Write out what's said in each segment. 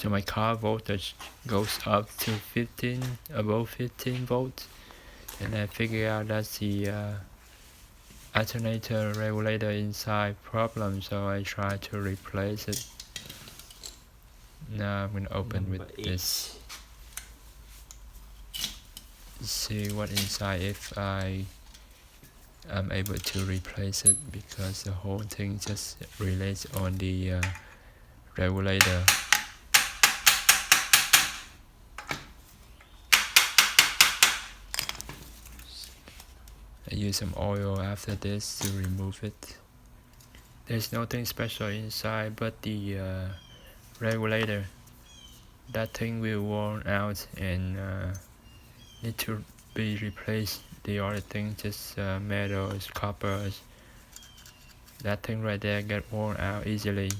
So my car voltage goes up to above 15 volts, and I figure out that's the alternator regulator inside problem, so I try to replace it. Now I'm gonna open with this, see what inside, if I am able to replace it, because the whole thing just relates on the regulator. I use some oil after this to remove it. There's nothing special inside but the regulator. That thing will worn out and need to be replaced. The other thing just metals, coppers. That thing right there get worn out easily.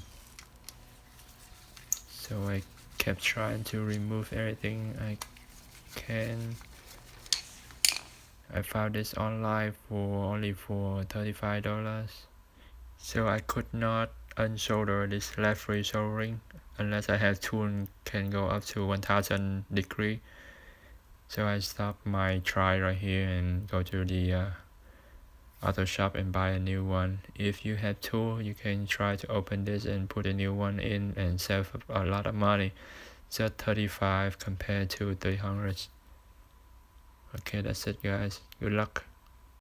So I kept trying to remove everything I can. I found this online for only for $35. So I could not unsolder this left free soldering unless I have tool can go up to 1000 degree. So I stop my try right here and go to the auto shop and buy a new one. If you have tool, you can try to open this and put a new one in and save a lot of money. Just 35 compared to 300. Okay, that's it guys. Good luck.